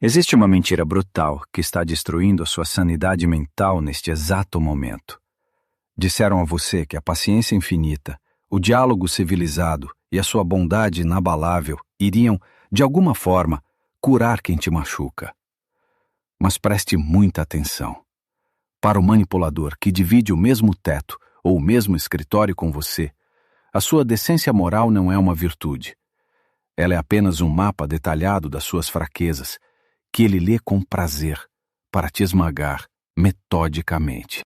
Existe uma mentira brutal que está destruindo a sua sanidade mental neste exato momento. Disseram a você que a paciência infinita, o diálogo civilizado e a sua bondade inabalável iriam, de alguma forma, curar quem te machuca. Mas preste muita atenção. Para o manipulador que divide o mesmo teto ou o mesmo escritório com você, a sua decência moral não é uma virtude. Ela é apenas um mapa detalhado das suas fraquezas, que ele lê com prazer, para te esmagar metodicamente.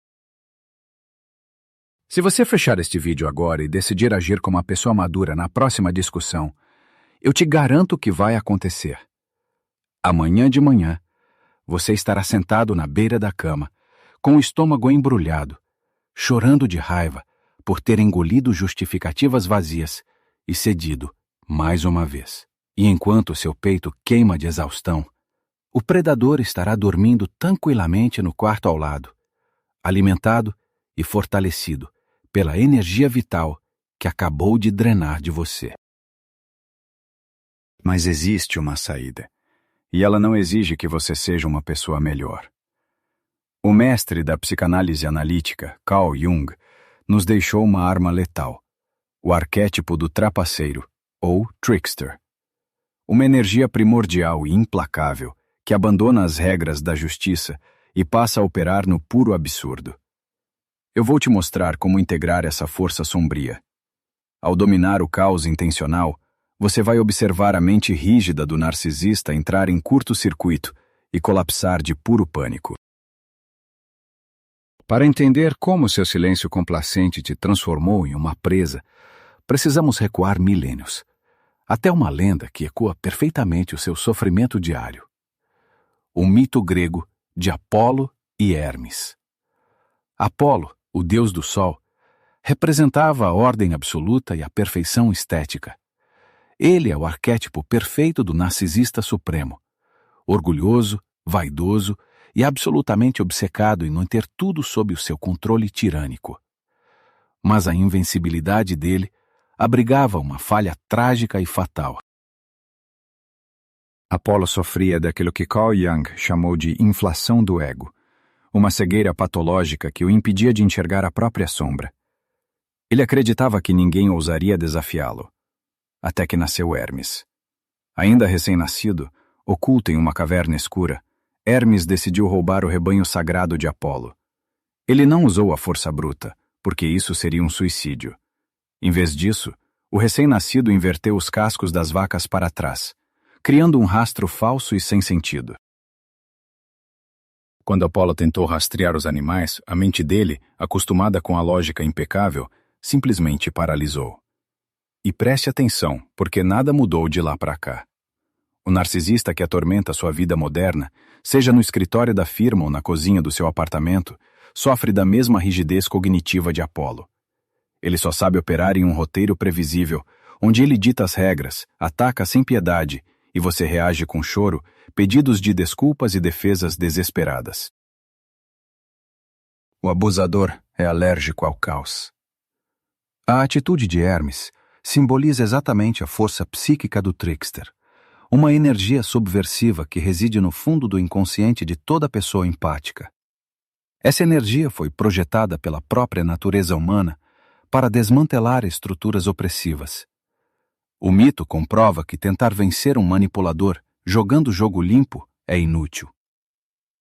Se você fechar este vídeo agora e decidir agir como uma pessoa madura na próxima discussão, eu te garanto que vai acontecer. Amanhã de manhã, você estará sentado na beira da cama, com o estômago embrulhado, chorando de raiva por ter engolido justificativas vazias e cedido mais uma vez. E enquanto seu peito queima de exaustão, o predador estará dormindo tranquilamente no quarto ao lado, alimentado e fortalecido pela energia vital que acabou de drenar de você. Mas existe uma saída, e ela não exige que você seja uma pessoa melhor. O mestre da psicanálise analítica, Carl Jung, nos deixou uma arma letal, o arquétipo do trapaceiro, ou trickster. Uma energia primordial e implacável que abandona as regras da justiça e passa a operar no puro absurdo. Eu vou te mostrar como integrar essa força sombria. Ao dominar o caos intencional, você vai observar a mente rígida do narcisista entrar em curto-circuito e colapsar de puro pânico. Para entender como seu silêncio complacente te transformou em uma presa, precisamos recuar milênios, até uma lenda que ecoa perfeitamente o seu sofrimento diário. O mito grego de Apolo e Hermes. Apolo, o deus do sol, representava a ordem absoluta e a perfeição estética. Ele é o arquétipo perfeito do narcisista supremo, orgulhoso, vaidoso e absolutamente obcecado em manter tudo sob o seu controle tirânico. Mas a invencibilidade dele abrigava uma falha trágica e fatal. Apolo sofria daquilo que Carl Jung chamou de inflação do ego, uma cegueira patológica que o impedia de enxergar a própria sombra. Ele acreditava que ninguém ousaria desafiá-lo, até que nasceu Hermes. Ainda recém-nascido, oculto em uma caverna escura, Hermes decidiu roubar o rebanho sagrado de Apolo. Ele não usou a força bruta, porque isso seria um suicídio. Em vez disso, o recém-nascido inverteu os cascos das vacas para trás, criando um rastro falso e sem sentido. Quando Apolo tentou rastrear os animais, a mente dele, acostumada com a lógica impecável, simplesmente paralisou. E preste atenção, porque nada mudou de lá para cá. O narcisista que atormenta sua vida moderna, seja no escritório da firma ou na cozinha do seu apartamento, sofre da mesma rigidez cognitiva de Apolo. Ele só sabe operar em um roteiro previsível, onde ele dita as regras, ataca sem piedade, e você reage com choro, pedidos de desculpas e defesas desesperadas. O abusador é alérgico ao caos. A atitude de Hermes simboliza exatamente a força psíquica do trickster, uma energia subversiva que reside no fundo do inconsciente de toda pessoa empática. Essa energia foi projetada pela própria natureza humana para desmantelar estruturas opressivas. O mito comprova que tentar vencer um manipulador jogando jogo limpo é inútil.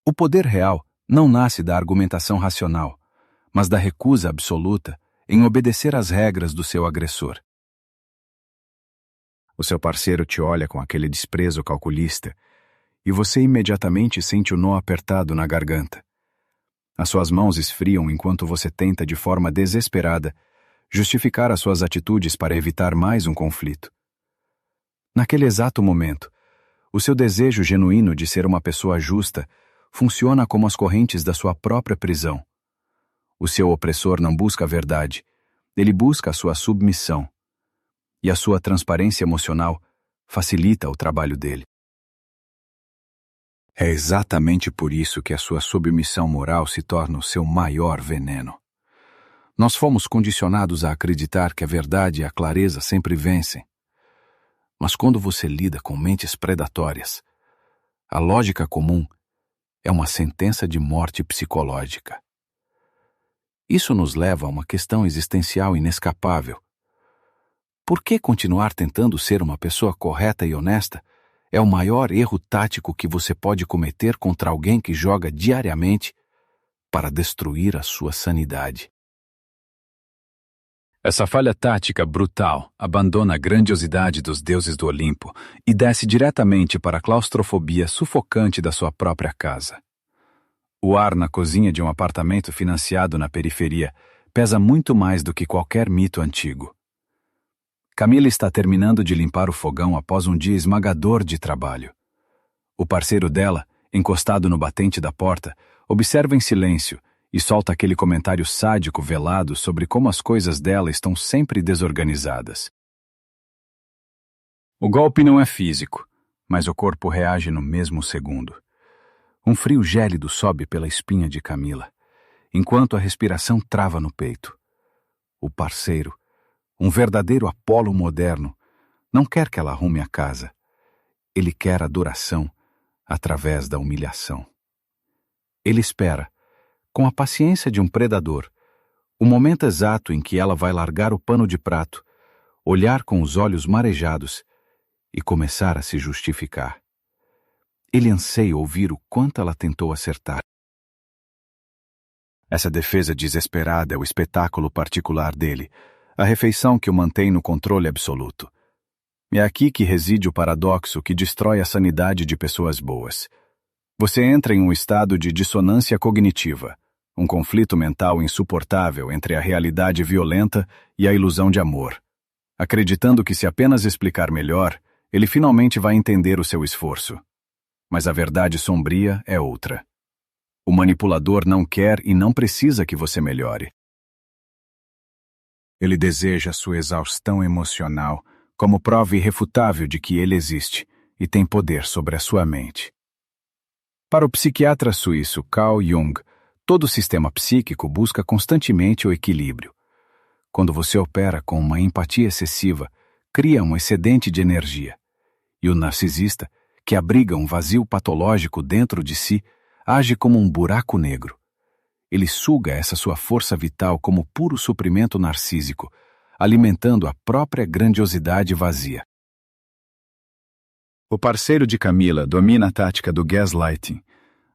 O poder real não nasce da argumentação racional, mas da recusa absoluta em obedecer às regras do seu agressor. O seu parceiro te olha com aquele desprezo calculista e você imediatamente sente o nó apertado na garganta. As suas mãos esfriam enquanto você tenta, de forma desesperada, justificar as suas atitudes para evitar mais um conflito. Naquele exato momento, o seu desejo genuíno de ser uma pessoa justa funciona como as correntes da sua própria prisão. O seu opressor não busca a verdade, ele busca a sua submissão. E a sua transparência emocional facilita o trabalho dele. É exatamente por isso que a sua submissão moral se torna o seu maior veneno. Nós fomos condicionados a acreditar que a verdade e a clareza sempre vencem. Mas quando você lida com mentes predatórias, A lógica comum é uma sentença de morte psicológica. Isso nos leva a uma questão existencial inescapável. Por que continuar tentando ser uma pessoa correta e honesta é o maior erro tático que você pode cometer contra alguém que joga diariamente para destruir a sua sanidade? Essa falha tática brutal abandona a grandiosidade dos deuses do Olimpo e desce diretamente para a claustrofobia sufocante da sua própria casa. O ar na cozinha de um apartamento financiado na periferia pesa muito mais do que qualquer mito antigo. Camila está terminando de limpar o fogão após um dia esmagador de trabalho. O parceiro dela, encostado no batente da porta, observa em silêncio e solta aquele comentário sádico velado sobre como as coisas dela estão sempre desorganizadas. O golpe não é físico, mas o corpo reage no mesmo segundo. Um frio gélido sobe pela espinha de Camila, enquanto a respiração trava no peito. O parceiro, um verdadeiro Apolo moderno, não quer que ela arrume a casa. Ele quer adoração através da humilhação. Ele espera, com a paciência de um predador, o momento exato em que ela vai largar o pano de prato, olhar com os olhos marejados e começar a se justificar. Ele anseia ouvir o quanto ela tentou acertar. Essa defesa desesperada é o espetáculo particular dele, a refeição que o mantém no controle absoluto. É aqui que reside o paradoxo que destrói a sanidade de pessoas boas. Você entra em um estado de dissonância cognitiva, um conflito mental insuportável entre a realidade violenta e a ilusão de amor, acreditando que se apenas explicar melhor, ele finalmente vai entender o seu esforço. Mas a verdade sombria é outra. O manipulador não quer e não precisa que você melhore. Ele deseja sua exaustão emocional como prova irrefutável de que ele existe e tem poder sobre a sua mente. Para o psiquiatra suíço Carl Jung, todo o sistema psíquico busca constantemente o equilíbrio. Quando você opera com uma empatia excessiva, cria um excedente de energia. E o narcisista, que abriga um vazio patológico dentro de si, age como um buraco negro. Ele suga essa sua força vital como puro suprimento narcísico, alimentando a própria grandiosidade vazia. O parceiro de Camila domina a tática do gaslighting,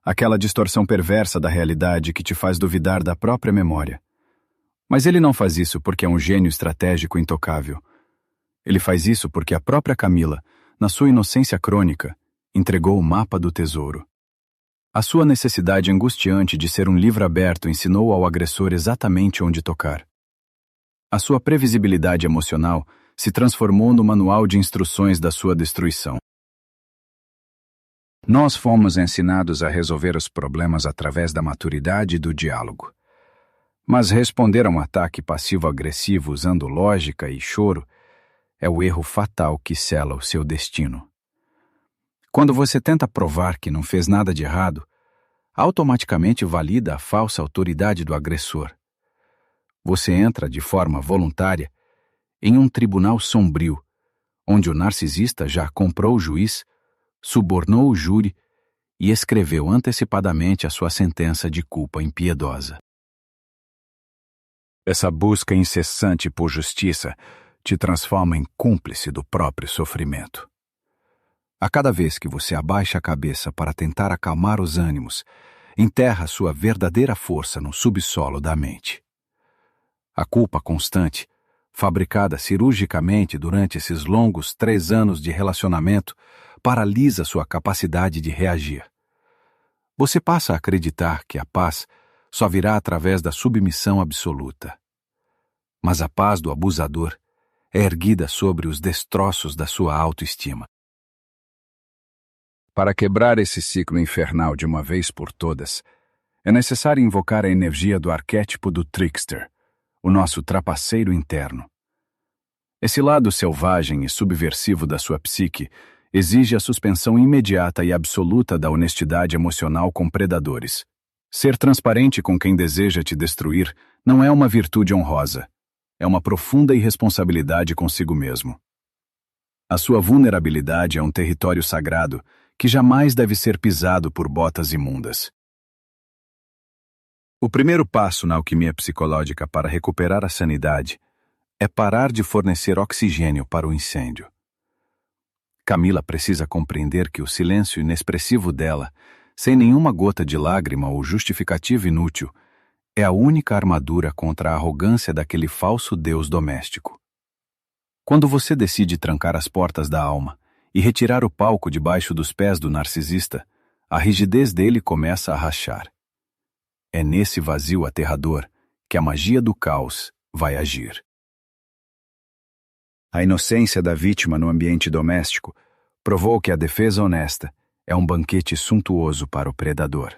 aquela distorção perversa da realidade que te faz duvidar da própria memória. Mas ele não faz isso porque é um gênio estratégico intocável. Ele faz isso porque a própria Camila, na sua inocência crônica, entregou o mapa do tesouro. A sua necessidade angustiante de ser um livro aberto ensinou ao agressor exatamente onde tocar. A sua previsibilidade emocional se transformou no manual de instruções da sua destruição. Nós fomos ensinados a resolver os problemas através da maturidade e do diálogo. Mas responder a um ataque passivo-agressivo usando lógica e choro é o erro fatal que sela o seu destino. Quando você tenta provar que não fez nada de errado, automaticamente valida a falsa autoridade do agressor. Você entra de forma voluntária em um tribunal sombrio, onde o narcisista já comprou o juiz, subornou o júri e escreveu antecipadamente a sua sentença de culpa impiedosa. Essa busca incessante por justiça te transforma em cúmplice do próprio sofrimento. A cada vez que você abaixa a cabeça para tentar acalmar os ânimos, enterra sua verdadeira força no subsolo da mente. A culpa constante, fabricada cirurgicamente durante esses longos 3 anos de relacionamento, paralisa sua capacidade de reagir. Você passa a acreditar que a paz só virá através da submissão absoluta. Mas a paz do abusador é erguida sobre os destroços da sua autoestima. Para quebrar esse ciclo infernal de uma vez por todas, é necessário invocar a energia do arquétipo do trickster, o nosso trapaceiro interno. Esse lado selvagem e subversivo da sua psique exige a suspensão imediata e absoluta da honestidade emocional com predadores. Ser transparente com quem deseja te destruir não é uma virtude honrosa, é uma profunda irresponsabilidade consigo mesmo. A sua vulnerabilidade é um território sagrado que jamais deve ser pisado por botas imundas. O primeiro passo na alquimia psicológica para recuperar a sanidade é parar de fornecer oxigênio para o incêndio. Camila precisa compreender que o silêncio inexpressivo dela, sem nenhuma gota de lágrima ou justificativa inútil, é a única armadura contra a arrogância daquele falso Deus doméstico. Quando você decide trancar as portas da alma e retirar o palco debaixo dos pés do narcisista, a rigidez dele começa a rachar. É nesse vazio aterrador que a magia do caos vai agir. A inocência da vítima no ambiente doméstico provou que a defesa honesta é um banquete suntuoso para o predador.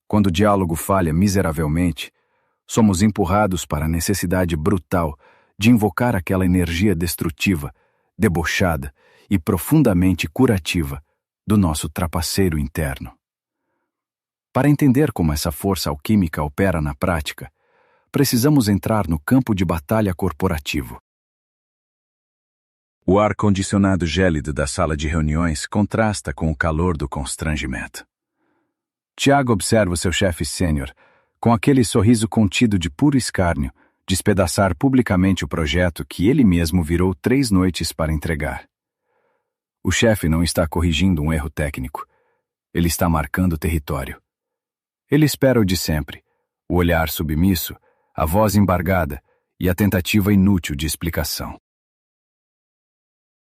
Quando o diálogo falha miseravelmente, somos empurrados para a necessidade brutal de invocar aquela energia destrutiva, debochada e profundamente curativa do nosso trapaceiro interno. Para entender como essa força alquímica opera na prática, precisamos entrar no campo de batalha corporativo. O ar-condicionado gélido da sala de reuniões contrasta com o calor do constrangimento. Tiago observa o seu chefe sênior, com aquele sorriso contido de puro escárnio, despedaçar publicamente o projeto que ele mesmo virou 3 noites para entregar. O chefe não está corrigindo um erro técnico. Ele está marcando território. Ele espera o de sempre, o olhar submisso, a voz embargada e a tentativa inútil de explicação.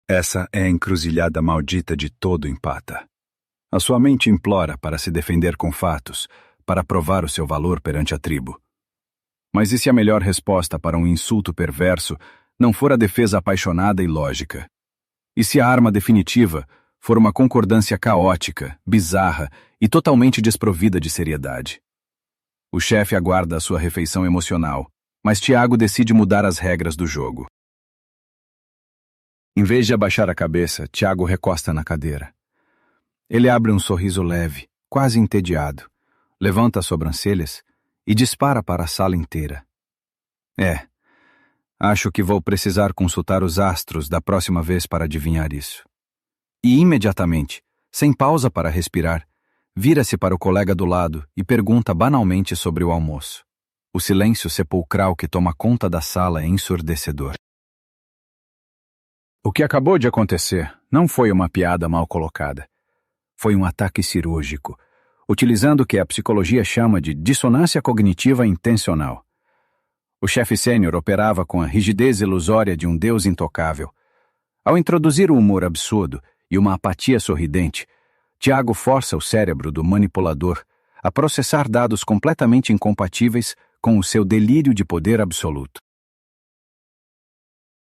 Essa é a encruzilhada maldita de todo empata. A sua mente implora para se defender com fatos, para provar o seu valor perante a tribo. Mas e se a melhor resposta para um insulto perverso não for a defesa apaixonada e lógica? E se a arma definitiva for uma concordância caótica, bizarra e totalmente desprovida de seriedade? O chefe aguarda a sua refeição emocional, mas Tiago decide mudar as regras do jogo. Em vez de abaixar a cabeça, Tiago recosta na cadeira. Ele abre um sorriso leve, quase entediado, levanta as sobrancelhas e dispara para a sala inteira. Acho que vou precisar consultar os astros da próxima vez para adivinhar isso. E imediatamente, sem pausa para respirar, vira-se para o colega do lado e pergunta banalmente sobre o almoço. O silêncio sepulcral que toma conta da sala é ensurdecedor. O que acabou de acontecer não foi uma piada mal colocada. Foi um ataque cirúrgico, utilizando o que a psicologia chama de dissonância cognitiva intencional. O chefe sênior operava com a rigidez ilusória de um deus intocável. Ao introduzir um humor absurdo e uma apatia sorridente, Tiago força o cérebro do manipulador a processar dados completamente incompatíveis com o seu delírio de poder absoluto.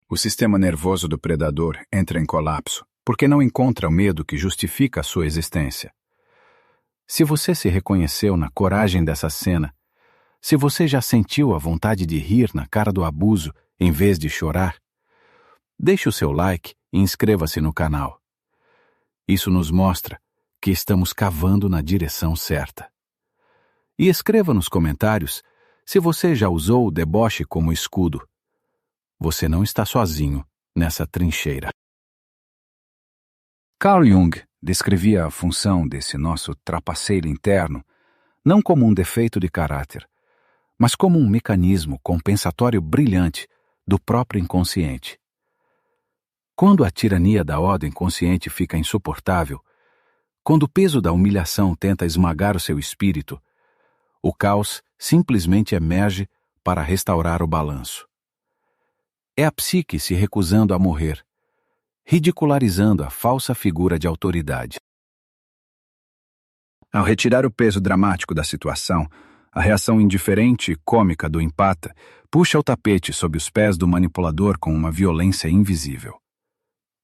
O sistema nervoso do predador entra em colapso porque não encontra o medo que justifica a sua existência. Se você se reconheceu na coragem dessa cena, se você já sentiu a vontade de rir na cara do abuso em vez de chorar, deixe o seu like e inscreva-se no canal. Isso nos mostra que estamos cavando na direção certa. E escreva nos comentários se você já usou o deboche como escudo. Você não está sozinho nessa trincheira. Carl Jung descrevia a função desse nosso trapaceiro interno não como um defeito de caráter, mas como um mecanismo compensatório brilhante do próprio inconsciente. Quando a tirania da ordem consciente fica insuportável, quando o peso da humilhação tenta esmagar o seu espírito, o caos simplesmente emerge para restaurar o balanço. É a psique se recusando a morrer, ridicularizando a falsa figura de autoridade. Ao retirar o peso dramático da situação, a reação indiferente e cômica do empata puxa o tapete sob os pés do manipulador com uma violência invisível.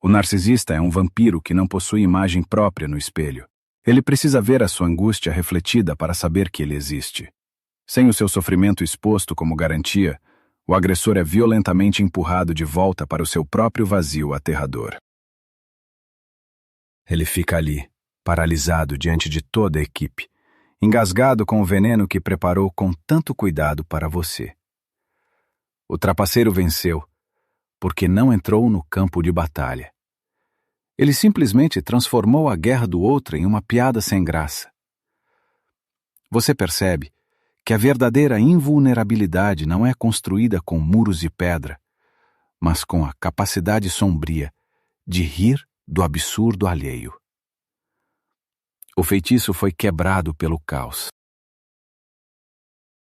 O narcisista é um vampiro que não possui imagem própria no espelho. Ele precisa ver a sua angústia refletida para saber que ele existe. Sem o seu sofrimento exposto como garantia, o agressor é violentamente empurrado de volta para o seu próprio vazio aterrador. Ele fica ali, paralisado diante de toda a equipe, engasgado com o veneno que preparou com tanto cuidado para você. O trapaceiro venceu, porque não entrou no campo de batalha. Ele simplesmente transformou a guerra do outro em uma piada sem graça. Você percebe que a verdadeira invulnerabilidade não é construída com muros de pedra, mas com a capacidade sombria de rir do absurdo alheio. O feitiço foi quebrado pelo caos.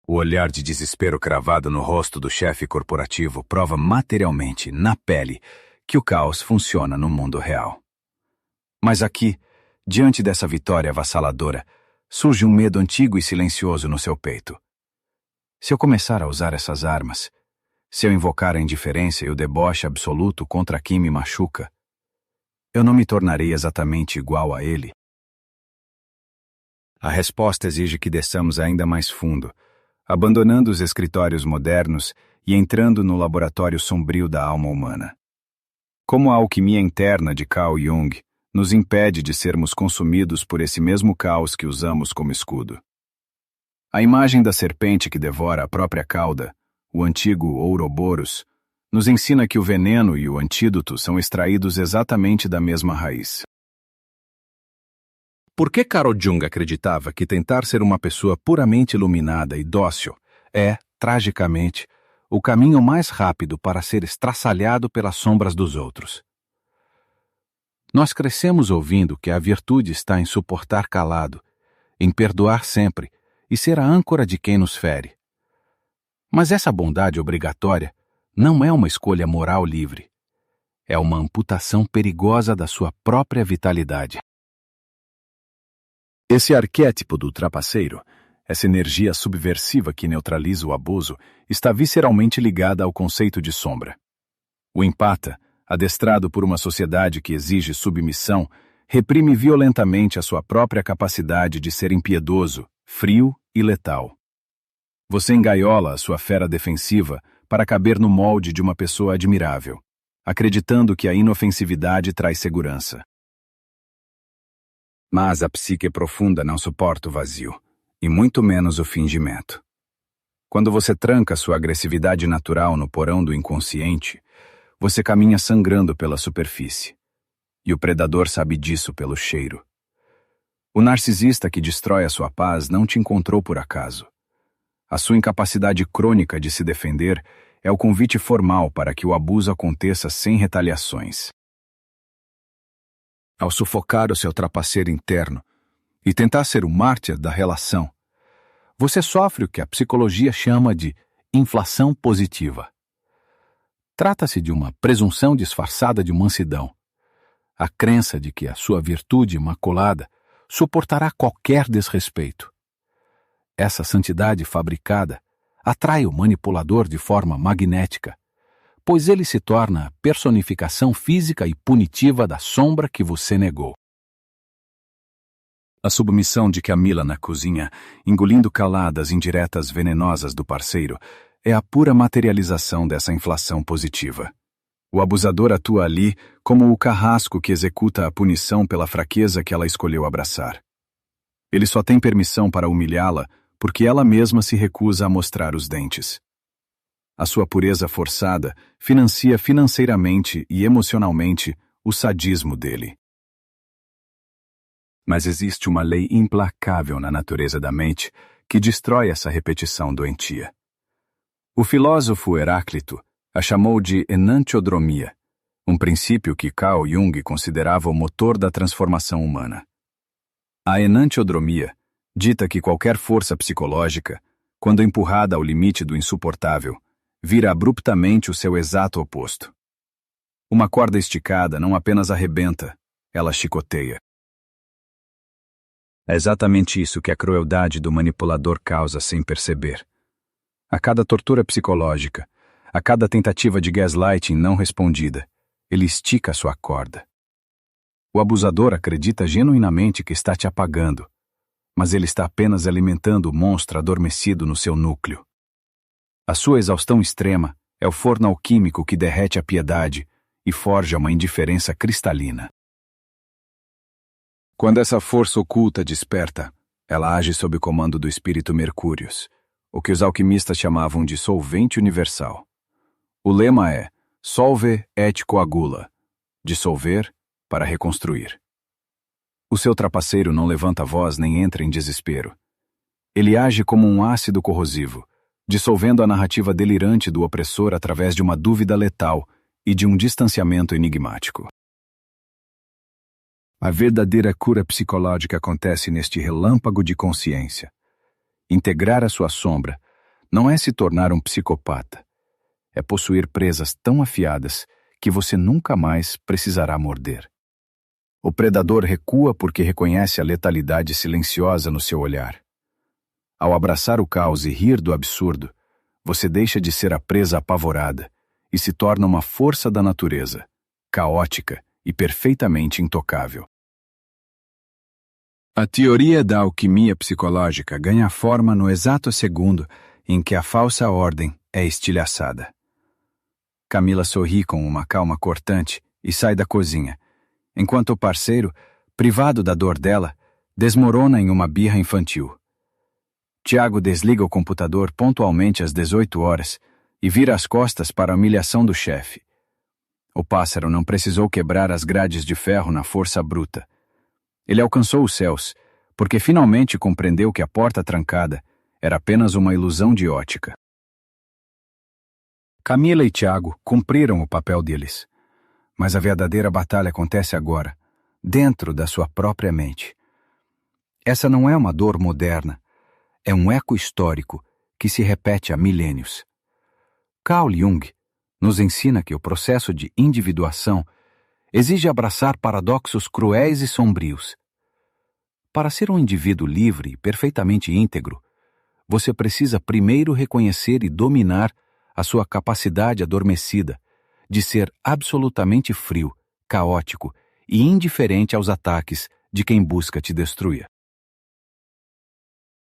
O olhar de desespero cravado no rosto do chefe corporativo prova materialmente, na pele, que o caos funciona no mundo real. Mas aqui, diante dessa vitória avassaladora, surge um medo antigo e silencioso no seu peito. Se eu começar a usar essas armas, se eu invocar a indiferença e o deboche absoluto contra quem me machuca, eu não me tornarei exatamente igual a ele? A resposta exige que desçamos ainda mais fundo, abandonando os escritórios modernos e entrando no laboratório sombrio da alma humana. Como a alquimia interna de Carl Jung nos impede de sermos consumidos por esse mesmo caos que usamos como escudo. A imagem da serpente que devora a própria cauda, o antigo Ouroboros, nos ensina que o veneno e o antídoto são extraídos exatamente da mesma raiz. Por que Carl Jung acreditava que tentar ser uma pessoa puramente iluminada e dócil é, tragicamente, o caminho mais rápido para ser estraçalhado pelas sombras dos outros? Nós crescemos ouvindo que a virtude está em suportar calado, em perdoar sempre e ser a âncora de quem nos fere. Mas essa bondade obrigatória não é uma escolha moral livre. É uma amputação perigosa da sua própria vitalidade. Esse arquétipo do trapaceiro, essa energia subversiva que neutraliza o abuso, está visceralmente ligada ao conceito de sombra. O empata, adestrado por uma sociedade que exige submissão, reprime violentamente a sua própria capacidade de ser impiedoso, frio e letal. Você engaiola a sua fera defensiva para caber no molde de uma pessoa admirável, acreditando que a inofensividade traz segurança. Mas a psique profunda não suporta o vazio, e muito menos o fingimento. Quando você tranca sua agressividade natural no porão do inconsciente, você caminha sangrando pela superfície. E o predador sabe disso pelo cheiro. O narcisista que destrói a sua paz não te encontrou por acaso. A sua incapacidade crônica de se defender é o convite formal para que o abuso aconteça sem retaliações. Ao sufocar o seu trapaceiro interno e tentar ser o mártir da relação, você sofre o que a psicologia chama de inflação positiva. Trata-se de uma presunção disfarçada de mansidão, a crença de que a sua virtude imaculada suportará qualquer desrespeito. Essa santidade fabricada atrai o manipulador de forma magnética, pois ele se torna a personificação física e punitiva da sombra que você negou. A submissão de Camila na cozinha, engolindo calada as indiretas venenosas do parceiro, é a pura materialização dessa inflação positiva. O abusador atua ali como o carrasco que executa a punição pela fraqueza que ela escolheu abraçar. Ele só tem permissão para humilhá-la porque ela mesma se recusa a mostrar os dentes. A sua pureza forçada financia financeiramente e emocionalmente o sadismo dele. Mas existe uma lei implacável na natureza da mente que destrói essa repetição doentia. O filósofo Heráclito a chamou de enantiodromia, um princípio que Carl Jung considerava o motor da transformação humana. A enantiodromia dita que qualquer força psicológica, quando empurrada ao limite do insuportável, vira abruptamente o seu exato oposto. Uma corda esticada não apenas arrebenta, ela chicoteia. É exatamente isso que a crueldade do manipulador causa sem perceber. A cada tortura psicológica, a cada tentativa de gaslighting não respondida, ele estica a sua corda. O abusador acredita genuinamente que está te apagando, mas ele está apenas alimentando o monstro adormecido no seu núcleo. A sua exaustão extrema é o forno alquímico que derrete a piedade e forja uma indiferença cristalina. Quando essa força oculta desperta, ela age sob o comando do espírito Mercúrios, o que os alquimistas chamavam de solvente universal. O lema é Solve et coagula, dissolver para reconstruir. O seu trapaceiro não levanta voz nem entra em desespero. Ele age como um ácido corrosivo, dissolvendo a narrativa delirante do opressor através de uma dúvida letal e de um distanciamento enigmático. A verdadeira cura psicológica acontece neste relâmpago de consciência. Integrar a sua sombra não é se tornar um psicopata. É possuir presas tão afiadas que você nunca mais precisará morder. O predador recua porque reconhece a letalidade silenciosa no seu olhar. Ao abraçar o caos e rir do absurdo, você deixa de ser a presa apavorada e se torna uma força da natureza, caótica e perfeitamente intocável. A teoria da alquimia psicológica ganha forma no exato segundo em que a falsa ordem é estilhaçada. Camila sorri com uma calma cortante e sai da cozinha, enquanto o parceiro, privado da dor dela, desmorona em uma birra infantil. Tiago desliga o computador pontualmente às 18 horas e vira as costas para a humilhação do chefe. O pássaro não precisou quebrar as grades de ferro na força bruta. Ele alcançou os céus, porque finalmente compreendeu que a porta trancada era apenas uma ilusão de ótica. Camila e Tiago cumpriram o papel deles, mas a verdadeira batalha acontece agora, dentro da sua própria mente. Essa não é uma dor moderna, é um eco histórico que se repete há milênios. Carl Jung nos ensina que o processo de individuação exige abraçar paradoxos cruéis e sombrios. Para ser um indivíduo livre e perfeitamente íntegro, você precisa primeiro reconhecer e dominar a sua capacidade adormecida de ser absolutamente frio, caótico e indiferente aos ataques de quem busca te destruir.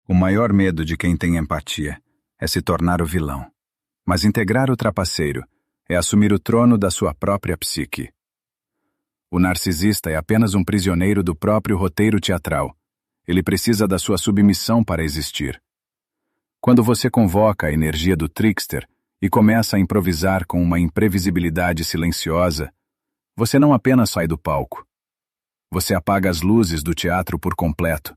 O maior medo de quem tem empatia é se tornar o vilão, mas integrar o trapaceiro é assumir o trono da sua própria psique. O narcisista é apenas um prisioneiro do próprio roteiro teatral. Ele precisa da sua submissão para existir. Quando você convoca a energia do trickster e começa a improvisar com uma imprevisibilidade silenciosa, você não apenas sai do palco. Você apaga as luzes do teatro por completo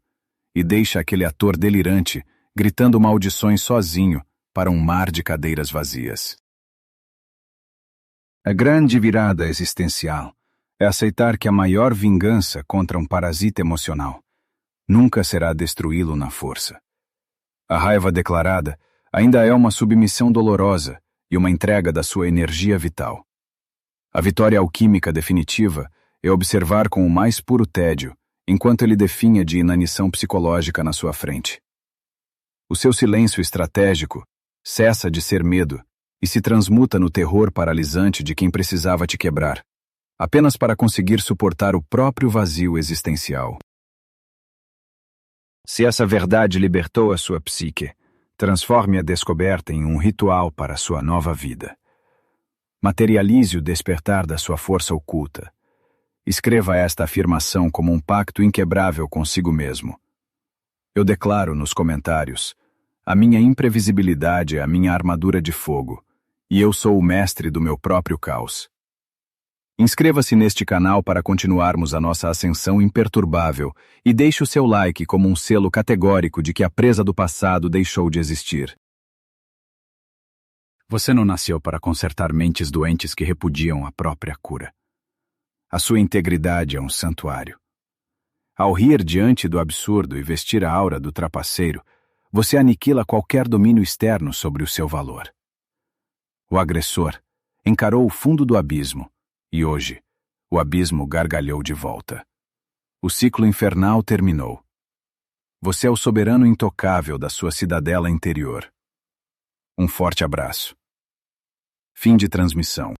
e deixa aquele ator delirante gritando maldições sozinho para um mar de cadeiras vazias. A grande virada existencial é aceitar que a maior vingança contra um parasita emocional nunca será destruí-lo na força. A raiva declarada ainda é uma submissão dolorosa e uma entrega da sua energia vital. A vitória alquímica definitiva é observar com o mais puro tédio enquanto ele definha de inanição psicológica na sua frente. O seu silêncio estratégico cessa de ser medo e se transmuta no terror paralisante de quem precisava te quebrar, apenas para conseguir suportar o próprio vazio existencial. Se essa verdade libertou a sua psique, transforme a descoberta em um ritual para a sua nova vida. Materialize o despertar da sua força oculta. Escreva esta afirmação como um pacto inquebrável consigo mesmo. Eu declaro nos comentários: a minha imprevisibilidade é a minha armadura de fogo, e eu sou o mestre do meu próprio caos. Inscreva-se neste canal para continuarmos a nossa ascensão imperturbável e deixe o seu like como um selo categórico de que a presa do passado deixou de existir. Você não nasceu para consertar mentes doentes que repudiam a própria cura. A sua integridade é um santuário. Ao rir diante do absurdo e vestir a aura do trapaceiro, você aniquila qualquer domínio externo sobre o seu valor. O agressor encarou o fundo do abismo, e hoje, o abismo gargalhou de volta. O ciclo infernal terminou. Você é o soberano intocável da sua cidadela interior. Um forte abraço. Fim de transmissão.